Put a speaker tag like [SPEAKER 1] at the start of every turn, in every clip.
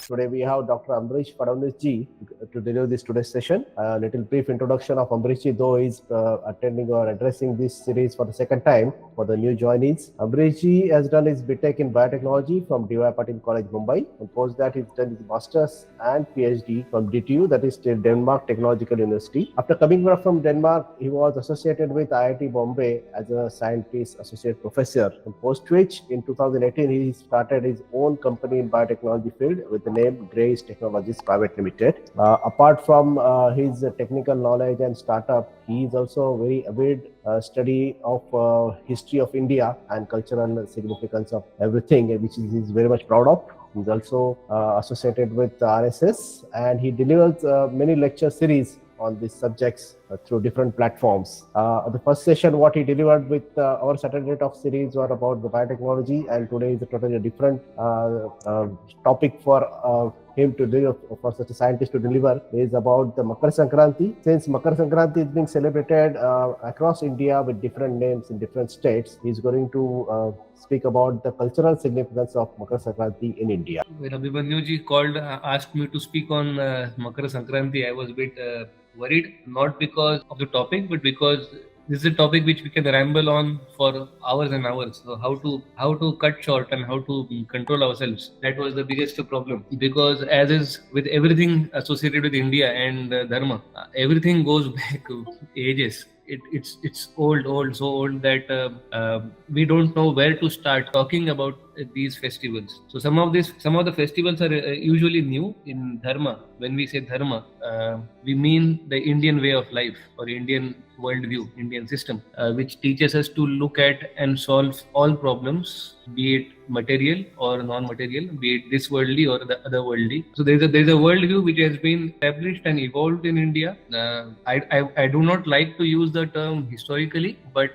[SPEAKER 1] Today we have Dr. Ambareesh Phadnavis ji to deliver this today's session. A little brief introduction of Ambareesh ji, though he is attending or addressing this series for the second time for the new joinees. Ambareesh ji has done his BTech in Biotechnology from D.Y. Patil College, Mumbai, and post that he's done his Masters and PhD from DTU, that is Denmark Technological University. After coming back from Denmark, he was associated with IIT Bombay as a scientist associate professor, and post which in 2018 he started his own company in biotechnology field with the name Grace Technologies Private Limited. Apart from his technical knowledge and startup, he is also very avid study of history of India and cultural significance of everything, which he is very much proud of. He's also associated with RSS, and he delivers many lecture series on these subjects through different platforms. The first session what he delivered with our Saturday Talk series were about the biotechnology, and today is a totally different topic for him to deliver, for such a scientist to deliver, is about the Makar Sankranti. Since Makar Sankranti is being celebrated across India with different names in different states, he is going to speak about the cultural significance of Makar Sankranti in India.
[SPEAKER 2] When Abhimanyu called, asked me to speak on Makar Sankranti, I was a bit worried, not because of the topic, but because this is a topic which we can ramble on for hours and hours. So how to cut short and how to control ourselves. That was the biggest problem, because as is with everything associated with India and Dharma, everything goes back ages. It's old, so old that we don't know where to start talking about these festivals. So some of the festivals are usually new in Dharma. When we say Dharma, we mean the Indian way of life or Indian worldview, Indian system, which teaches us to look at and solve all problems, be it material or non-material, be it this worldly or the other worldly. So there's a worldview which has been established and evolved in India. I do not like to use the term historically, but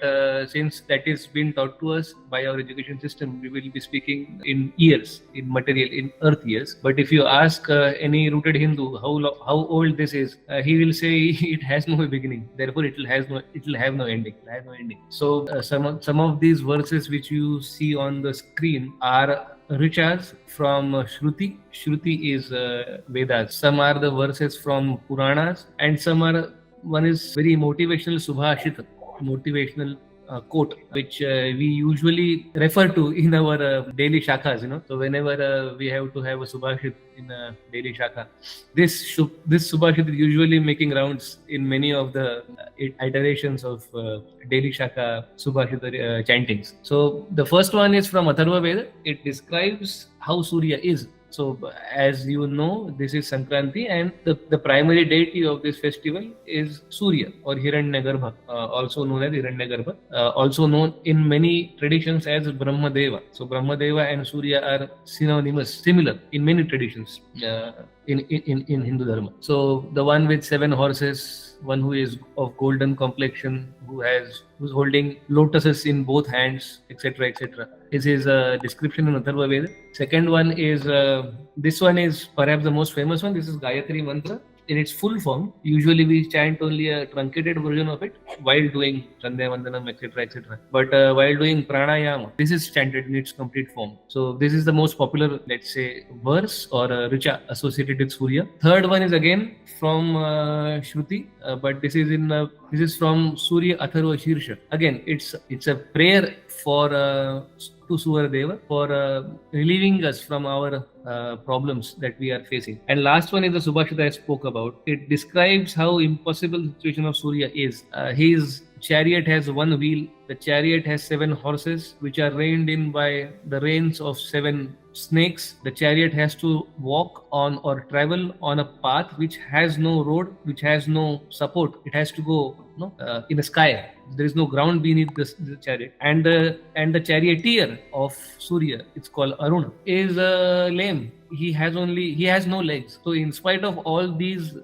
[SPEAKER 2] since that is being taught to us by our education system, we will be speaking in years, in material, in earth years. But if you ask any rooted Hindu how old this is, he will say it has no beginning. Therefore, it will have no ending. So some of these verses which you see on the screen are Richas from Shruti. Shruti is Vedas. Some are the verses from Puranas, and one is very motivational Subhashit, motivational quote, which we usually refer to in our daily shakas. So whenever we have to have a Subhashit in a daily shaka, this Subhashit is usually making rounds in many of the iterations of daily shaka Subhashit chantings. So the first one is from Atharva Veda. It describes how Surya is. So as you know, this is Sankranti, and the primary deity of this festival is Surya or Hiranyagarbha, also known as Hiranyagarbha, also known in many traditions as Brahmadeva. So Brahmadeva and Surya are synonymous, similar in many traditions in Hindu Dharma. So the one with 7 horses, one who is of golden complexion, who's holding lotuses in both hands, etc., is his description in Atharva Veda. Second one is this one is perhaps the most famous one. This is Gayatri Mantra in its full form. Usually we chant only a truncated version of it while doing Sandhya Vandanam, etc. But while doing pranayama, this is chanted in its complete form. So this is the most popular, let's say, verse or richa associated with Surya. Third one is again from Shruti, but this is from Surya Atharva Shirsha. Again, it's a prayer for to Suryadeva for relieving us from our problems that we are facing. And last one is the Subhashita I spoke about. It describes how impossible the situation of Surya is. His chariot has 1 wheel. The chariot has 7 horses, which are reined in by the reins of 7 snakes. The chariot has to walk on or travel on a path which has no road, which has no support. It has to go in the sky. There is no ground beneath the chariot. And the charioteer of Surya, it's called Aruna, is lame. He has no legs. So in spite of all these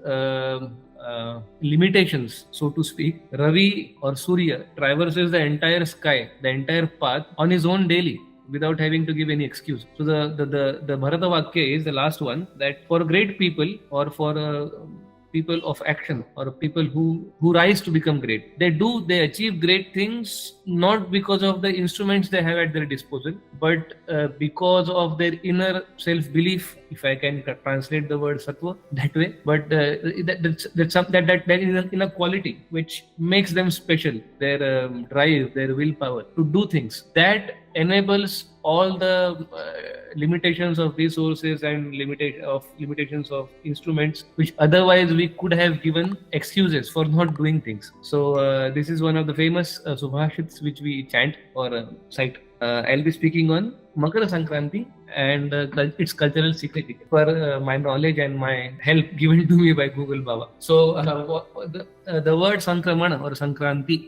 [SPEAKER 2] limitations, so to speak, Ravi or Surya traverses the entire sky, the entire path on his own daily, without having to give any excuse. So the Bharata Vakya is the last one, that for great people or for people of action, or people who rise to become great. They achieve great things not because of the instruments they have at their disposal, but because of their inner self-belief, if I can translate the word sattva that way. But that's in a quality which makes them special. Their drive, their willpower to do things that enables all the limitations of resources and limitations of instruments, which otherwise we could have given excuses for not doing things. So this is one of the famous subhashits which we chant or cite. I'll be speaking on Makar Sankranti and its cultural significance for my knowledge and my help given to me by Google Baba. So the word Sankramana or Sankranti,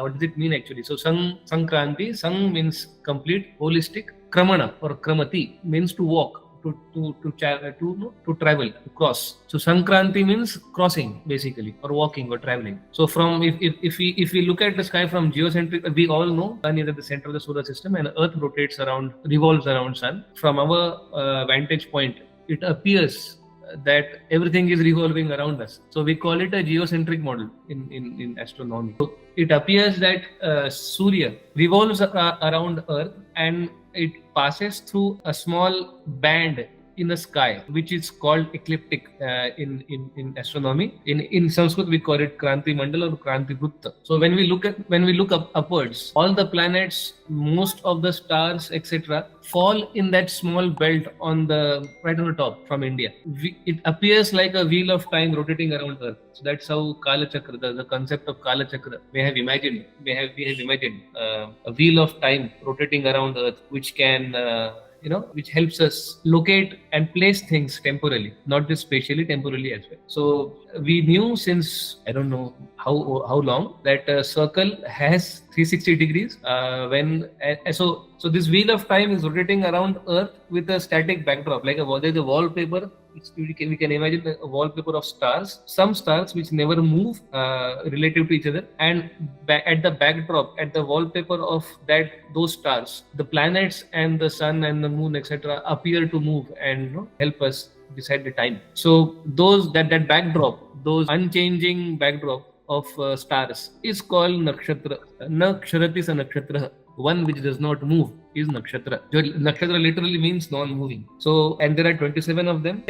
[SPEAKER 2] what does it mean actually? So Sankranti, Sang means complete, holistic. Kramana or Kramati means to walk, to travel, to cross. So Sankranti means crossing basically, or walking or traveling. So from if we look at the sky from geocentric, we all know Sun is at the center of the solar system and Earth revolves around Sun. From our vantage point, it appears that everything is revolving around us. So we call it a geocentric model in astronomy. So it appears that Surya revolves around Earth, and it passes through a small band in the sky, which is called ecliptic in astronomy. In Sanskrit, we call it Kranti Mandala or Kranti Vrutta. So when we look up upwards, all the planets, most of the stars, etc., fall in that small belt right on the top from India. It appears like a wheel of time rotating around Earth. So that's how Kala Chakra, the concept of Kala Chakra, we have imagined a wheel of time rotating around Earth, which can which helps us locate and place things temporally, not just spatially, temporally as well. So we knew since, I don't know how long, that a circle has 360 degrees. So this wheel of time is rotating around Earth with a static backdrop, like there's a wallpaper. We can imagine a wallpaper of stars, some stars which never move relative to each other, and at the backdrop, at the wallpaper of those stars, the planets and the sun and the moon, etc., appear to move and help us decide the time. So that backdrop, those unchanging backdrop of stars, is called nakshatra. Naksharati sa nakshatra. One which does not move is nakshatra. Nakshatra literally means non-moving. So, and there are 27 of them.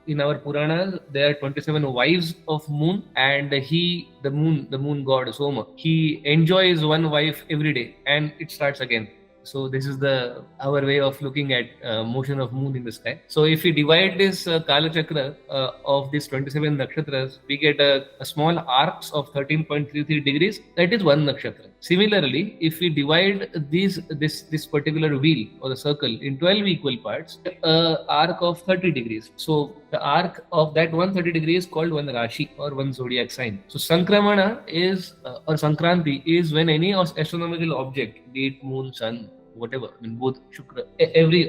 [SPEAKER 2] In our Puranas, there are 27 wives of moon, and the moon god Soma, he enjoys one wife every day, and it starts again. So this is our way of looking at motion of moon in the sky. So if we divide this Kala Chakra of these 27 nakshatras, we get a small arcs of 13.33 degrees. That is one nakshatra. Similarly, if we divide this particular wheel or the circle in 12 equal parts, arc of 30 degrees. So the arc of that 130 degrees is called one Rashi or one zodiac sign. So Sankramana or Sankranti is when any astronomical object, be it moon, sun, whatever, both Shukra,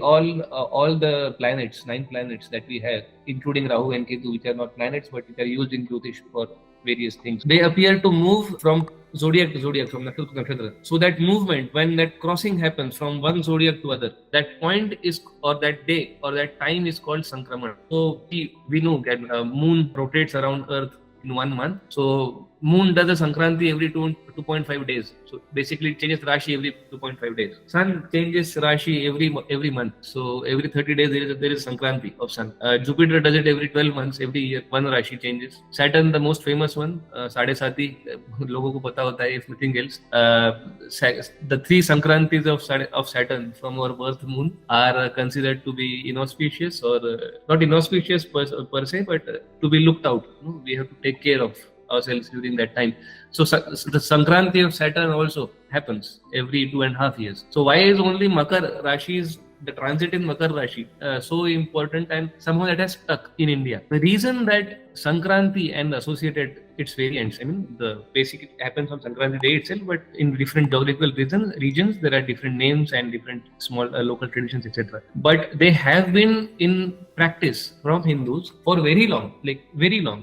[SPEAKER 2] all the planets, 9 planets that we have, including Rahu and Ketu, which are not planets but which are used in Jyotish for various things, they appear to move from zodiac to zodiac, from nakshatra to nakshatra. So that movement, when that crossing happens from one zodiac to other, that point is, or that day or that time, is called Sankramana. So we know that moon rotates around Earth in 1 month. So moon does a Sankranti every 2.5 days. So basically it changes Rashi every 2.5 days. Sun changes Rashi every month. So every 30 days there is Sankranti of Sun. Jupiter does it every 12 months. Every year one Rashi changes. Saturn, the most famous one, Sade Sati, logo ko pata hota hai, if nothing else. The 3 Sankrantis of Saturn from our birth moon are considered to be inauspicious, or not inauspicious per se, but to be looked out. We have to take care of ourselves during that time. So the Sankranti of Saturn also happens every 2.5 years. So why is only Makar Rashi's, the transit in Makar Rashi, so important, and somehow that has stuck in India? The reason that Sankranti and associated its variants, the basic happens on Sankranti day itself, but in different geographical regions there are different names and different small local traditions, etc. But they have been in practice from Hindus for very long,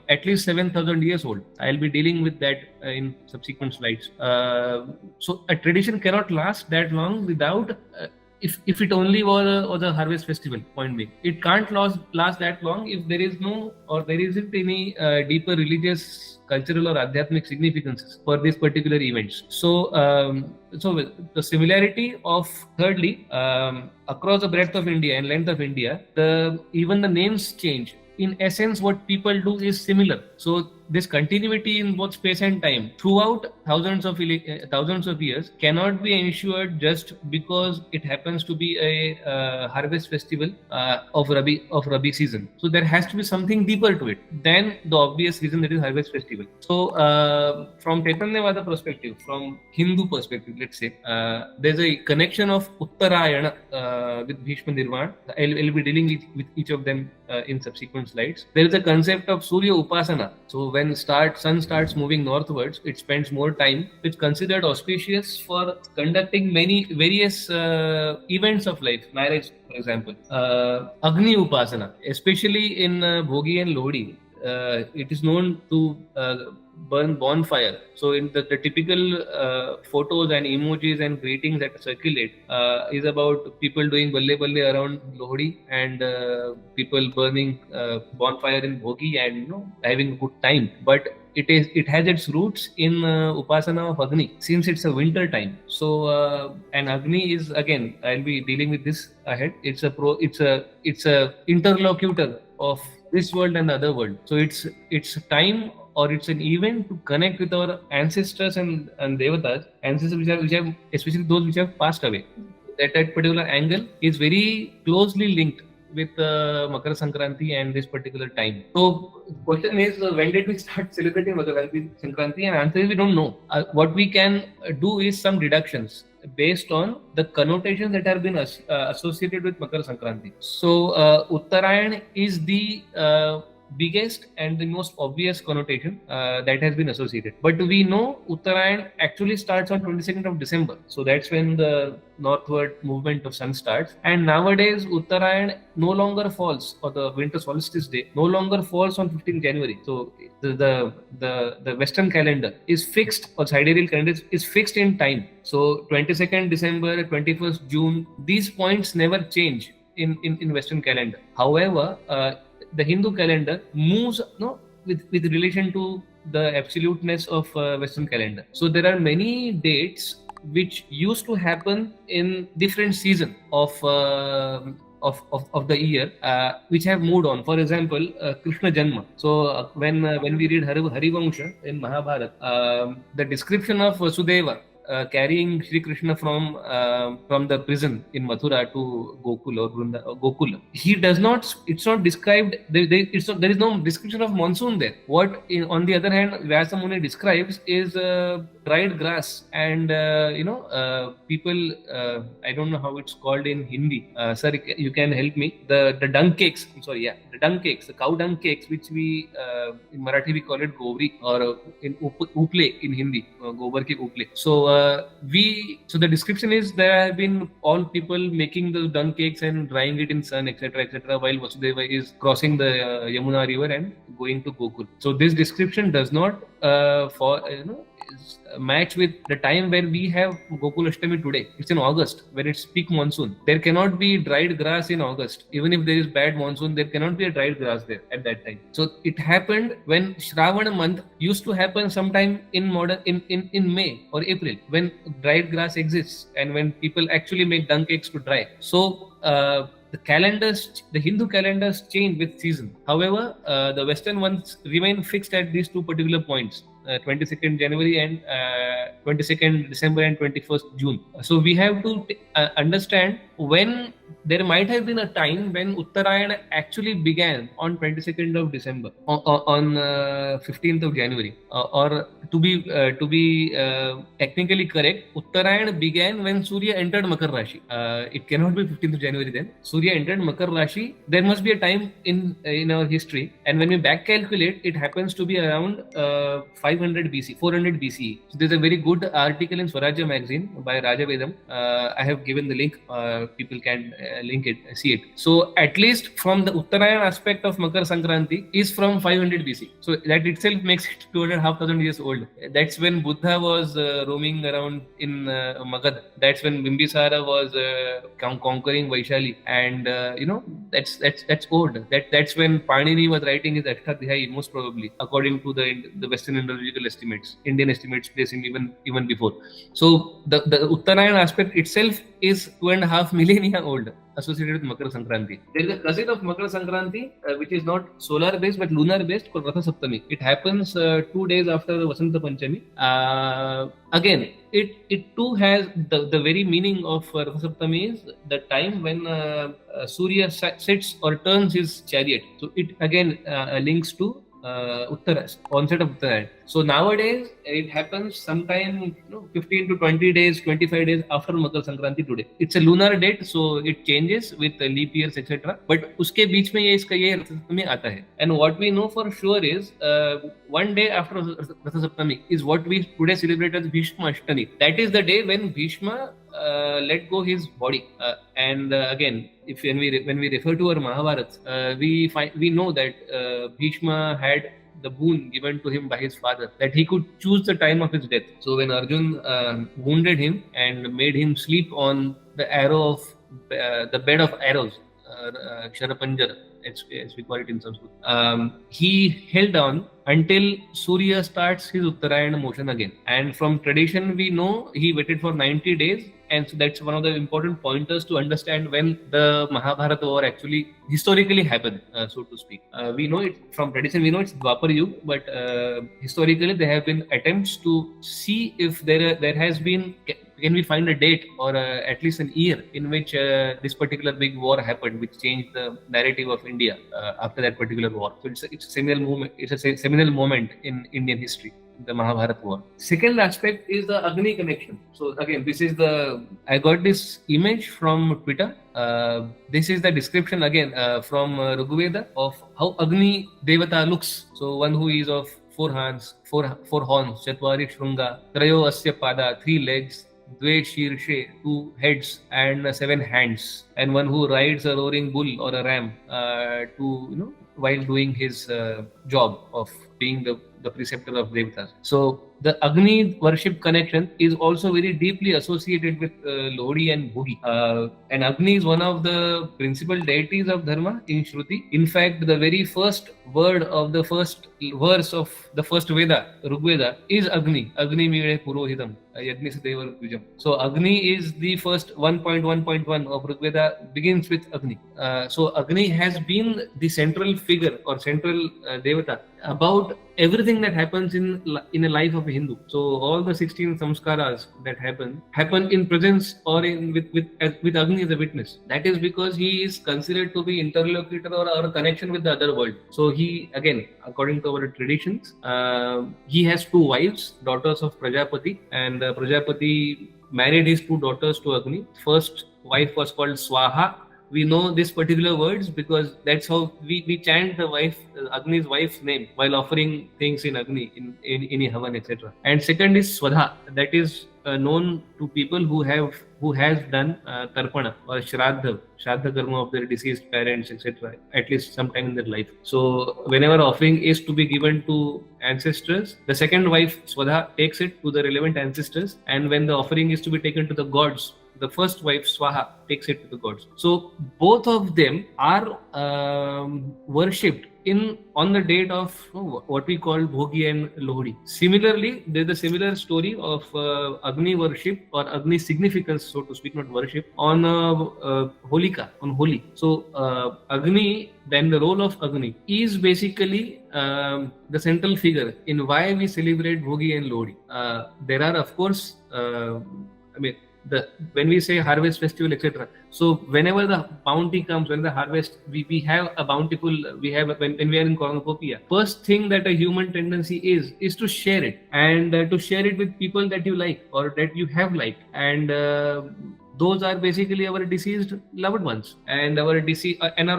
[SPEAKER 2] at least 7,000 years old. I'll be dealing with that in subsequent slides. So a tradition cannot last that long without if it only was a harvest festival, point being, it can't last that long if there is no, or there isn't any deeper religious, cultural or adhyatmic significances for these particular events. So the similarity of, thirdly, across the breadth of India and length of India, even the names change. In essence, what people do is similar. So this continuity in both space and time throughout thousands of years cannot be ensured just because it happens to be a harvest festival of Rabi season. So there has to be something deeper to it than the obvious reason that is harvest festival. So from Chaitanyavada perspective, from Hindu perspective, let's say, there's a connection of Uttarayana with Bhishma Nirvan. I'll be dealing with each of them in subsequent slides. There is a concept of Surya Upasana. So when sun starts moving northwards, it spends more time. It's considered auspicious for conducting many various events of life, marriage, for example. Agni Upasana, especially in Bhogi and Lohri, it is known to burn bonfire. So in the typical photos and emojis and greetings that circulate is about people doing balle balle around Lohri and people burning bonfire in Bhogi and having a good time. But it has its roots in Upasana of Agni, since it's a winter time. So and Agni is, again, I'll be dealing with this ahead. It's a interlocutor of this world and the other world. So it's time, or it's an event to connect with our ancestors and devatas, ancestors which have especially those which have passed away. That particular angle is very closely linked with Makar Sankranti and this particular time. So question is, when did we start celebrating Makar Sankranti? And answer is, we don't know. What we can do is some deductions based on the connotations that have been associated with Makar Sankranti. So Uttarayan is the biggest and the most obvious connotation that has been associated. But we know Uttarayan actually starts on 22nd of December. So that's when the northward movement of sun starts. And nowadays Uttarayan no longer falls, or the winter solstice day no longer falls on 15th January. So the Western calendar is fixed, or sidereal calendar is fixed in time. So 22nd December, 21st June, these points never change in Western calendar. However, the Hindu calendar moves with relation to the absoluteness of Western calendar. So there are many dates which used to happen in different season of the year, which have moved on. For example, Krishna Janma. So when we read Harivansha in Mahabharata, the description of Vasudeva carrying Shri Krishna from the prison in Mathura to Gokula or Gokula. He does not. It's not described. There is no description of monsoon there. On the other hand, Vyasa Muni describes is dried grass and people. I don't know how it's called in Hindi. Sir, you can help me. The dung cakes. I'm sorry, yeah, the dung cakes, the cow dung cakes, which we in Marathi we call it govri, or in uple in Hindi, gobar ke uple. So the description is there have been all people making the dung cakes and drying it in sun, etc., while Vasudeva is crossing the Yamuna river and going to Gokul. So this description does not match with the time where we have Gokulashtami today. It's in August, when it's peak monsoon. There cannot be dried grass in August. Even if there is bad monsoon, there cannot be a dried grass there at that time. So it happened when Shravana month used to happen sometime in May or April, when dried grass exists and when people actually make dung cakes to dry. So the Hindu calendars change with season. However, the Western ones remain fixed at these two particular points. 22nd January and 22nd December and 21st June. So we have to understand when there might have been a time when Uttarayana actually began on 22nd of December, on 15th of January, or to be technically correct, Uttarayana began when Surya entered Makar Rashi. It cannot be 15th of January then. Surya entered Makar Rashi. There must be a time in our history, and when we back calculate, it happens to be around 5 500 BC, 400 BCE. So there's a very good article in Swarajya magazine by Raja Vedam. I have given the link. People can link it, see it. So at least from the Uttarayan aspect of Makar Sankranti is from 500 BC. So that itself makes it 2,500 years old. That's when Buddha was roaming around in Magad. That's when Bimbisara was conquering Vaishali, and that's old. That's when Panini was writing his Ashtadhyayi, most probably, according to the Western Indological estimates. Indian estimates place him even before. So the Uttarayan aspect itself is 2.5 millennia old, associated with Makar Sankranti. There is a cousin of Makar Sankranti, which is not solar based but lunar based, called Ratha Saptami. It happens 2 days after Vasanta Panchami. Again, it too has the very meaning of Ratha Saptami is the time when Surya sits or turns his chariot. So it again links to Uttara, onset of Uttarayan. So nowadays it happens sometime 15 to 20 days, 25 days after Makar Sankranti today. It's a lunar date, so it changes with leap years, etc. But uske beech mein iska ye Ratha Saptami aata hai. And what we know for sure is one day after Ratha Saptami is what we today celebrate as Bhishma Ashtami. That is the day when Bhishma let go his body. And again, when we refer to our Mahabharata, we know that Bhishma had the boon given to him by his father, that he could choose the time of his death. So when Arjun wounded him and made him sleep on the the bed of arrows, Sharapanjar, as we call it in Sanskrit, he held on until Surya starts his Uttarayan motion again. And from tradition, we know he waited for 90 days. And so that's one of the important pointers to understand when the Mahabharata war actually historically happened, so to speak. We know it from tradition, we know it's Dwapar Yuga, but historically there have been attempts to see if there has been, can we find a date or at least an year in which this particular big war happened, which changed the narrative of India after that particular war. So it's a seminal movement. It's a seminal moment in Indian history, the Mahabharata war. Second aspect is the Agni connection. So again, I got this image from Twitter. This is the description again from Rigveda of how Agni Devata looks. So one who is of four horns, Chatvari Shrunga, Trayo Asya Pada, 3 legs, Dve Shirshe, 2 heads and 7 hands, and one who rides a roaring bull or a ram while doing his job of being the preceptor of Devatas. So the Agni worship connection is also very deeply associated with Lodi and Bhugi. And Agni is one of the principal deities of Dharma in Shruti. In fact, the very first word of the first verse of the first Veda, Rigveda, is Agni. Agni Mire Purohitam. Yajnasadevar Vijam. So Agni is the first 1.1.1 of Rigveda begins with Agni. So Agni has been the central figure or central Devata about everything that happens in a life of a Hindu. So all the 16 samskaras that happen in presence or with Agni as a witness. That is because he is considered to be interlocutor or our connection with the other world. So he, again, according to our traditions, he has 2 wives, daughters of Prajapati, and Prajapati married his 2 daughters to Agni. First wife was called Swaha. We know these particular words because that's how we chant the Agni's wife's name while offering things in Agni, in Havan, etc. And second is Swadha. That is known to people who has done Tarpana or Shraddha karma of their deceased parents, etc. at least sometime in their life. So whenever offering is to be given to ancestors, the second wife Swadha takes it to the relevant ancestors, and when the offering is to be taken to the gods, the first wife Swaha takes it to the gods. So both of them are worshipped on the date of what we call Bhogi and Lohri. Similarly, there's a similar story of Agni worship or Agni significance, so to speak, not worship, on Holika, on Holi. So Agni, then the role of Agni is basically the central figure in why we celebrate Bhogi and Lohri. There are, of course, when we say harvest festival, etc. So whenever the bounty comes, when the harvest, we have a bountiful, when we are in cornucopia, first thing that a human tendency is to share it, and to share it with people that you like or that you have liked, and those are basically our deceased loved ones and our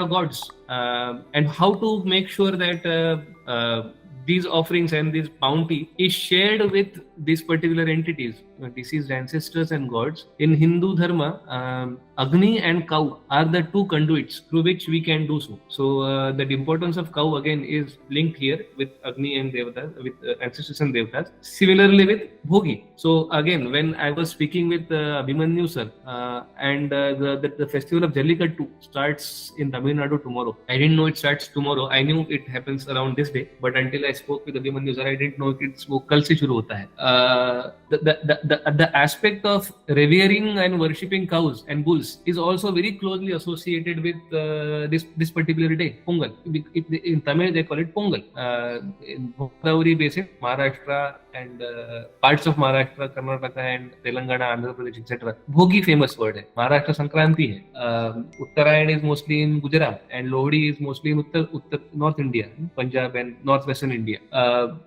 [SPEAKER 2] gods. And how to make sure that these offerings and this bounty is shared with these particular entities, deceased ancestors and gods. In Hindu Dharma, Agni and cow are the two conduits through which we can do so. So the importance of cow again is linked here with Agni and Devatas, with ancestors and Devatas. Similarly with Bhogi. So again, when I was speaking with Abhimanyu sir, and the festival of Jallikattu starts in Tamil Nadu tomorrow. I didn't know it starts tomorrow. I knew it happens around this day, but until I spoke with Abhimanyu sir, I didn't know it's वो कल से शुरू होता है. The aspect of revering and worshipping cows and bulls is also very closely associated with this particular day, Pongal. In Tamil they call it Pongal. In Godavari basin, Maharashtra and parts of Maharashtra, Karnataka and Telangana, Andhra Pradesh, etc. Bhogi famous word है. Maharashtra Sankranti है. Uttarayan is mostly in Gujarat and Lohri is mostly in North India, Punjab and northwestern India.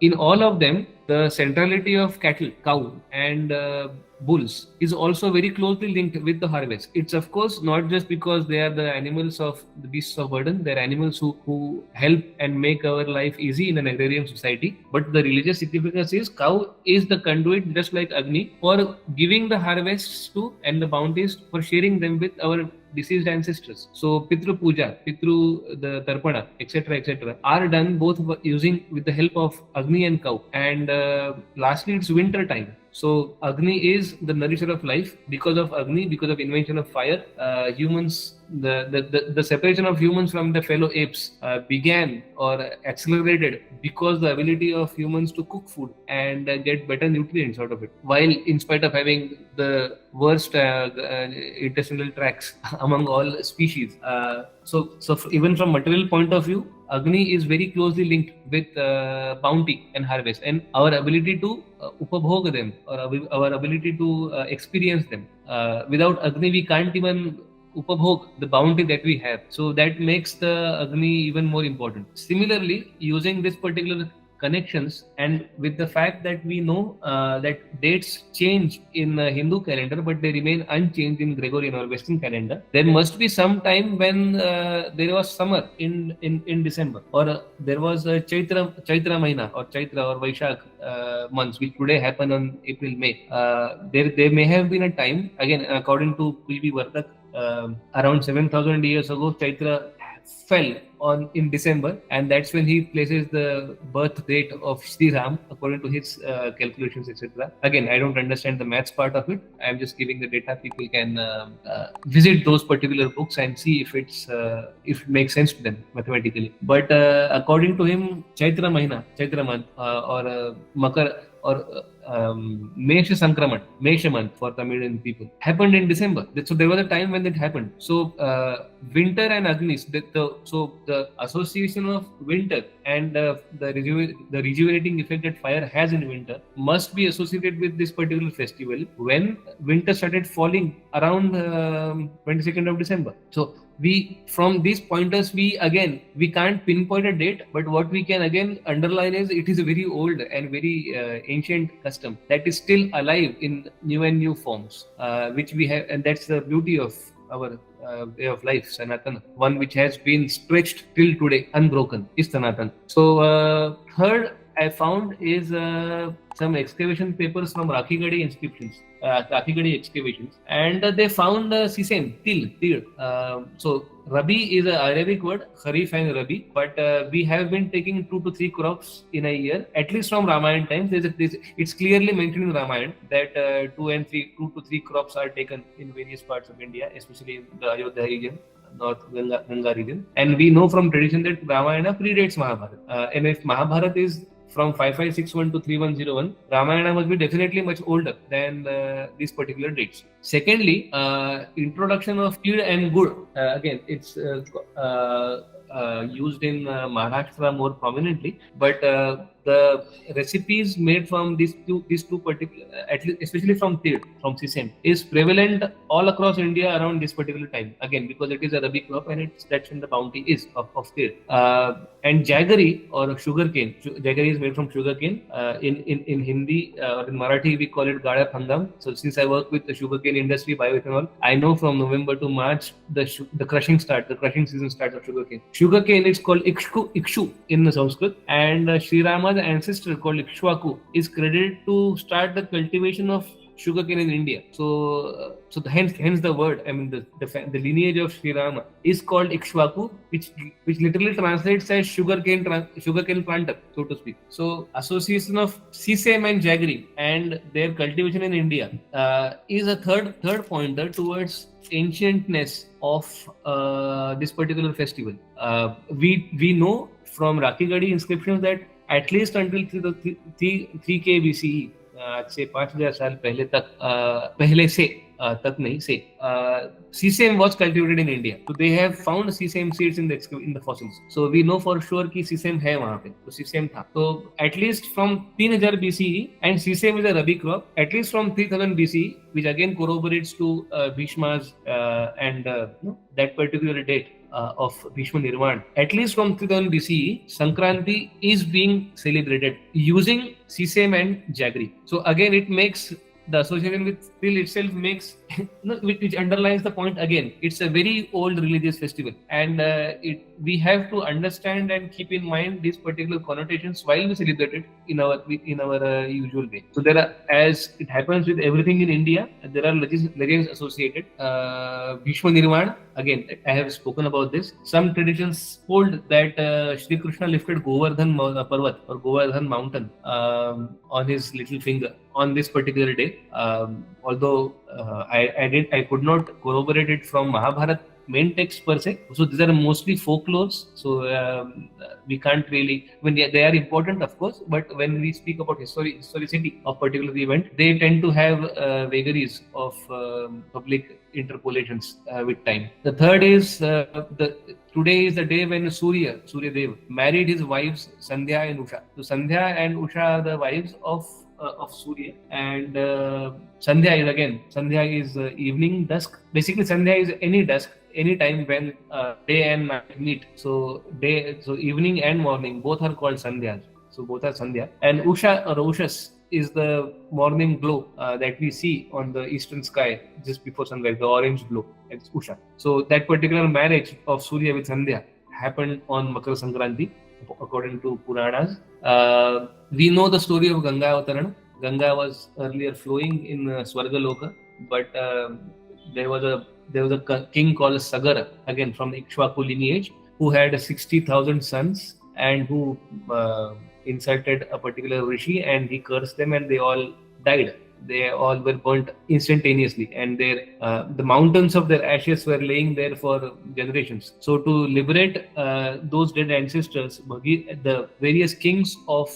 [SPEAKER 2] In all of them, the centrality of cattle, cow and bulls is also very closely linked with the harvest. It's of course not just because they are the animals of the beasts of burden, they're animals who help and make our life easy in an agrarian society, but the religious significance is cow is the conduit, just like Agni, for giving the harvests to and the bounties for sharing them with our deceased ancestors. So Pitru Puja, Pitru the Tarpana, etc., are done both using with the help of Agni and cow. And lastly, it's winter time. So Agni is the nourisher of life. Because of Agni, because of invention of fire, humans, the separation of humans from the fellow apes began or accelerated because the ability of humans to cook food and get better nutrients out of it, while in spite of having the worst intestinal tracts among all species. So even from material point of view, Agni is very closely linked with bounty and harvest and our ability to upabhog them, or our ability to experience them. Without Agni, we can't even upabhog the bounty that we have. So that makes the Agni even more important. Similarly, using this particular connections and with the fact that we know that dates change in Hindu calendar but they remain unchanged in Gregorian or Western calendar, there must be some time when there was summer in December, or there was a Chaitra Mahina or Chaitra or Vaishak months, which today happen on April, May. There may have been a time, again according to P.V. Vartak, around 7,000 years ago, Chaitra fell in December, and that's when he places the birth date of Sri Ram according to his calculations, etc. Again, I don't understand the maths part of it. I'm just giving the data. People can visit those particular books and see if it makes sense to them mathematically. But according to him, Chaitra month, or Makar or Mesha Sankraman, Mesha month for Tamilian people, happened in December. So there was a time when it happened. So winter and Agnis, so the association of winter and the rejuvenating effect that fire has in winter must be associated with this particular festival when winter started falling around 22nd of December. So from these pointers, we can't pinpoint a date, but what we can again underline is it is a very old and very ancient custom that is still alive in new forms, which we have, and that's the beauty of our way of life, Sanatan. One which has been stretched till today, unbroken, is Sanatan. So third I found is some excavation papers from Rakhigadi inscriptions, Rakhigadi excavations, and they found sisem, til. So Rabi is an Arabic word, Kharif and Rabi, but we have been taking 2 to 3 crops in a year, at least from Ramayan times. It's clearly mentioned in Ramayan that 2 to 3 crops are taken in various parts of India, especially in the Ayodhya region, North Ganga region. And we know from tradition that Ramayana predates Mahabharata. And if Mahabharata is from 5561 to 3101, Ramayana must be definitely much older than these particular dates. Secondly, introduction of kid and gur. Again, it's used in Maharashtra more prominently, but the recipes made from these two particular, at least especially from tir, from sesame, is prevalent all across India around this particular time. Again, because it is a rabi crop and that's when the bounty is of tir. And jaggery or sugarcane. Jaggery is made from sugarcane. In Hindi or in Marathi we call it Gada Phangam. So since I work with the sugarcane industry, bioethanol, I know from November to March the crushing season starts of sugarcane. sugarcane is called Ikshu in Sanskrit, and Sri Rama's ancestor called Ikshwaku is credited to start the cultivation of sugarcane in India. So hence the word. I mean, the lineage of Sri Rama is called Ikshwaku, which literally translates as sugarcane planter, so to speak. So association of sesame and jaggery and their cultivation in India is a third pointer towards ancientness of this particular festival. We know from Rakhi inscriptions that at least until 3K BCE, आज से 5000 साल पहले तक पहले से तक नहीं से sesame was cultivated in India. So they have found sesame seeds in the fossils. So we know for sure कि sesame है वहाँ पे. तो sesame था. So at least from 3000 BCE, and sesame is a rabi crop, at least from 3000 BCE, which again corroborates to Bhishma's and that particular date of Bhishma Nirvan. At least from 3000 BCE, Sankranti is being celebrated using sesame and jaggery. So again, it makes the association with till itself makes which underlines the point again. It's a very old religious festival, and we have to understand and keep in mind these particular connotations while we celebrate it in our usual way. So there are, as it happens with everything in India, there are legends associated. Bhishma Nirvan, again, I have spoken about this. Some traditions hold that Shri Krishna lifted Govardhan Parvat or Govardhan mountain on his little finger on this particular day. Although I could not corroborate it from Mahabharata main text per se. So these are mostly folklores. So we can't really, they are important, of course, but when we speak about historicity of particular event, they tend to have vagaries of public interpolations with time. The third is today is the day when Surya Dev married his wives Sandhya and Usha. So Sandhya and Usha are the wives of Surya, and Sandhya is evening dusk. Basically, Sandhya is any dusk, any time when day and night meet. So evening and morning both are called Sandhyas. So both are Sandhya. And Usha or Ushas is the morning glow that we see on the eastern sky just before sunrise, the orange glow. It's Usha. So that particular marriage of Surya with Sandhya happened on Makar Sankranti, according to Puranas. We know the story of Ganga Avatarana. Ganga was earlier flowing in Swargaloka, but there was a king called Sagara, again from the Ikshwaku lineage, who had 60,000 sons and who insulted a particular rishi, and he cursed them, and they all died. They all were burnt instantaneously, and the mountains of their ashes were laying there for generations. So to liberate those dead ancestors, the various kings of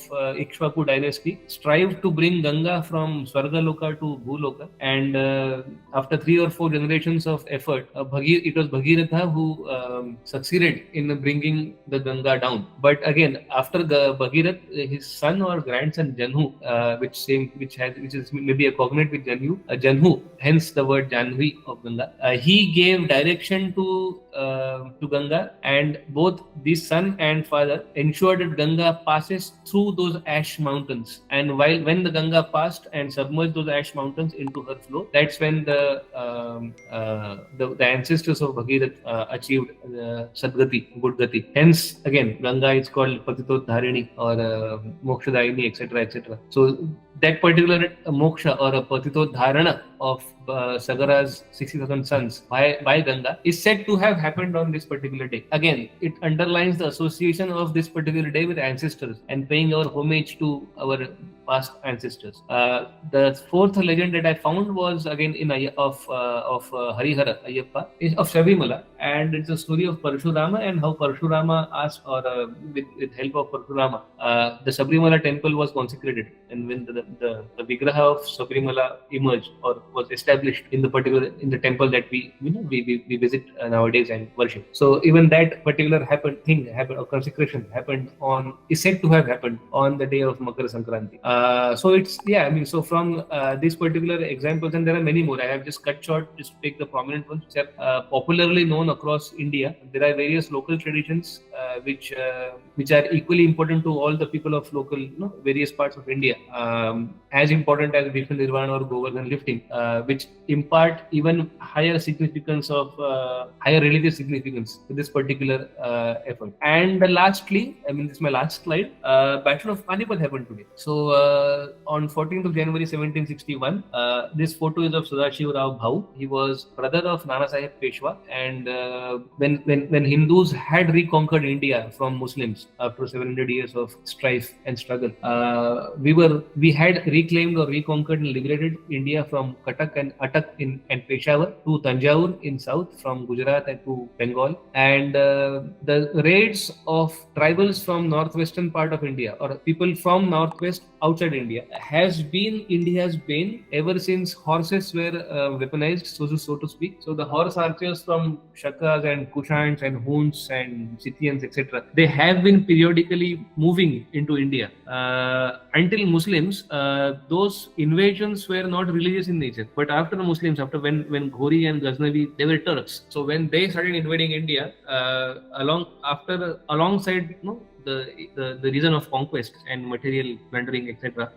[SPEAKER 2] Ikshwaku dynasty strived to bring Ganga from Swargaloka to Bhuloka, and after 3 or 4 generations of effort, it was Bhagiratha who succeeded in bringing the Ganga down. But again, after Bhagirath, his son or grandson Janhu, which is maybe a cognate with Janhu, hence the word Janvi of Ganga. He gave direction to Ganga, and both the son and father ensured that Ganga passes through those ash mountains. And when the Ganga passed and submerged those ash mountains into her flow, that's when the ancestors of Bhagirath achieved Sadgati, good gati. Hence, again, Ganga is called Patitodharini or Mokshadaini, etc., etc. So that particular moksha or a patitodharana of Sagara's 60,000 sons by Ganga is said to have happened on this particular day. Again, it underlines the association of this particular day with ancestors and paying our homage to our past ancestors. The fourth legend that I found was again of Harihara Ayyappa, is of Sabrimala, and it's a story of Parshurama and how Parshurama asked, or with help of Parshurama, the Sabrimala temple was consecrated, and when the Vigraha of Sabrimala emerged or was established in the temple that we visit nowadays and worship. So even that particular consecration is said to have happened on the day of Makar Sankranti. So from these particular examples, and there are many more, I have just cut short just to take the prominent ones which are popularly known across India. There are various local traditions which are equally important to all the people of various parts of India, as important as Bhishma Nirvana or Govardhan lifting. which impart even higher significance of higher religious significance to this particular effort. And lastly, this is my last slide. Battle of Panipat happened today. So on 14th of January 1761, this photo is of Sadashiv Rao Bhau. He was brother of Nana Sahib Peshwa, and when Hindus had reconquered India from Muslims after 700 years of strife and struggle, we had reclaimed or reconquered and liberated India from Cuttack and Attock and Peshawar to Tanjore in south, from Gujarat and to Bengal, and the raids of tribals from northwestern part of India or people from northwest outside India has been India's bane ever since horses were weaponized, so to speak. So the horse archers from Shakas and Kushans and Huns and Scythians, etc., they have been periodically moving into India. Until Muslims, those invasions were not religious in nature. But after the Muslims, when Ghori and Ghaznavi, they were Turks. So when they started invading India, alongside the reason of conquest and material plundering, etc.,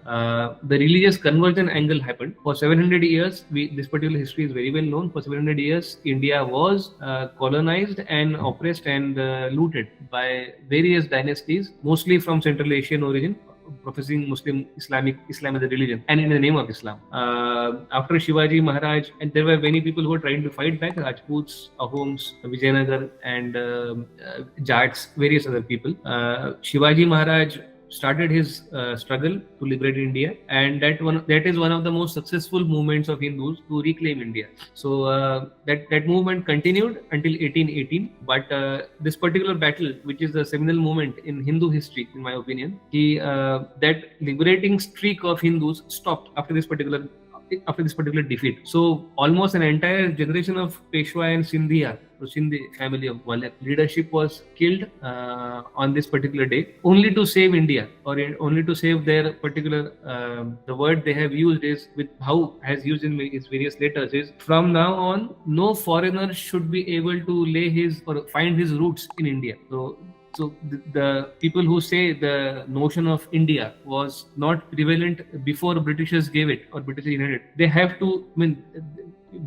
[SPEAKER 2] the religious conversion angle happened. For 700 years, this particular history is very well known. For 700 years, India was colonized and oppressed and looted by various dynasties, mostly from Central Asian origin, professing Islam as a religion, and in the name of Islam. After Shivaji Maharaj, and there were many people who were trying to fight back: Rajputs, Ahoms, Vijayanagar, and Jats, various other people. Shivaji Maharaj started his struggle to liberate India, and that is one of the most successful movements of Hindus to reclaim India. So that movement continued until 1818. But this particular battle, which is the seminal moment in Hindu history, in my opinion, that liberating streak of Hindus stopped after this particular defeat. So almost an entire generation of Peshwa and Sindhia, the Sindhi family of Gwalior leadership, was killed on this particular day, only to save India, or only to save their particular, the word they have used is, with Bhau has used in his various letters, is from now on no foreigner should be able to lay his or find his roots in India. So the people who say the notion of India was not prevalent before Britishers gave it or British inherited, they have to,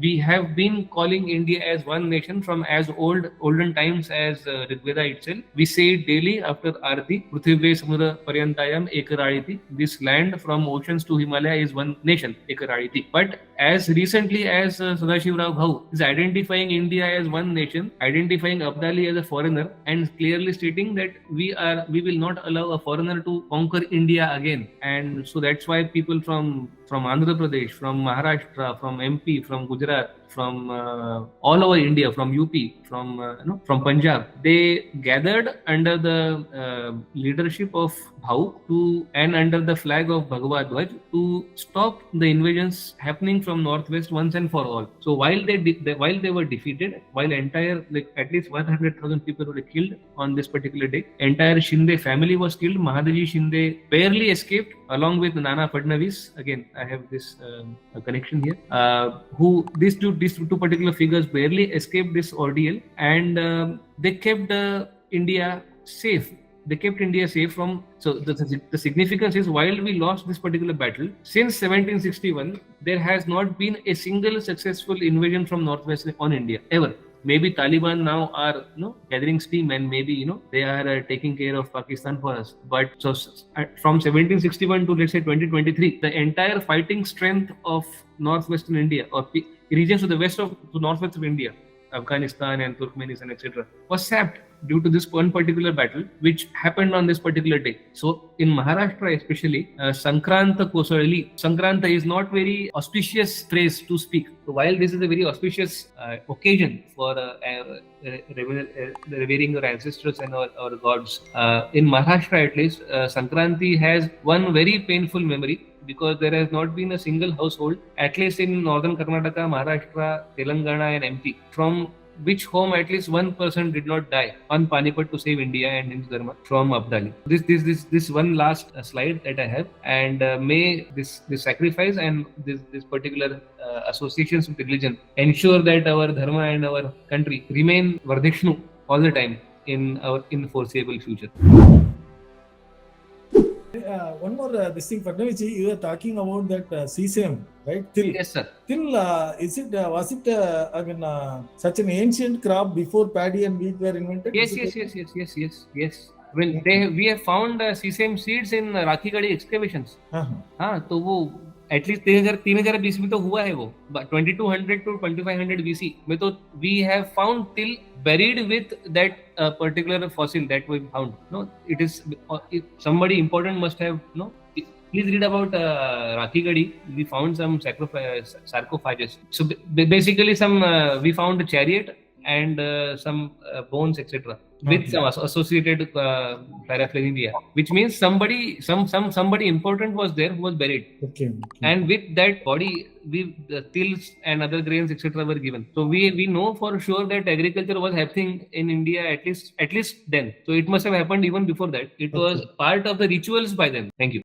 [SPEAKER 2] we have been calling India as one nation from as olden times as Rigveda itself. We say it daily after Arati, Prithivve Samudra Paryantayam Ekarariti. This land from oceans to Himalaya is one nation, Ekarariti. But as recently as Sadashiv Rao Bhau is identifying India as one nation, identifying Abdali as a foreigner, and clearly stating that we will not allow a foreigner to conquer India again. And so that's why people from Andhra Pradesh, from Maharashtra, from MP, from Gujarat, from all over India, from UP, from Punjab, they gathered under the leadership of Bhau and under the flag of Bhagwa Dwaj to stop the invasions happening from northwest once and for all. So while they were defeated, while entire at least 100,000 people were killed on this particular day, entire Shinde family was killed. Mahadaji Shinde barely escaped, along with Nana Phadnavis. Again, I have this connection here. These two particular figures barely escaped this ordeal, and they kept India safe. They kept India safe from. So the significance is, while we lost this particular battle, since 1761, there has not been a single successful invasion from northwest on India ever. Maybe Taliban now are gathering steam, and maybe they are taking care of Pakistan for us. But so from 1761 to let's say 2023, the entire fighting strength of northwestern India, or regions to the northwest of India, Afghanistan and Turkmenistan, etc., was sapped due to this one particular battle which happened on this particular day. So in Maharashtra especially, Sankranta Kosalli. Sankranta is not very auspicious phrase to speak. So while this is a very auspicious occasion for revering our ancestors and our gods, in Maharashtra at least, Sankranti has one very painful memory, because there has not been a single household, at least in northern Karnataka, Maharashtra, Telangana and MP, from which home at least one person did not die on Panipat to save India and Hindu Dharma from Abdali. This one last slide that I have, and may this sacrifice and this particular associations with religion ensure that our Dharma and our country remain Vardishnu all the time in the foreseeable future.
[SPEAKER 3] one more this thing, Phadnavis, you were talking about that sesame, right? Till.
[SPEAKER 2] Yes, sir.
[SPEAKER 3] Till, was it such an ancient crop before paddy and wheat were invented?
[SPEAKER 2] Yes. When we have found sesame seeds in Rakhigadi excavations. हाँ, तो वो at least 3000 BC में तो हुआ है वो 2200 to 2500 BC में तो we have found till buried with that particular fossil that we found. No, it is somebody important must have Please read about Rakhigadi. We found some sarcophages. So basically, we found a chariot and some bones, etc. With some associated paraphernalia, which means somebody important was there who was buried.
[SPEAKER 3] Okay.
[SPEAKER 2] And with that body, the tills and other grains, etc., were given. So we know for sure that agriculture was happening in India at least then. So it must have happened even before that. It was part of the rituals by then. Thank you.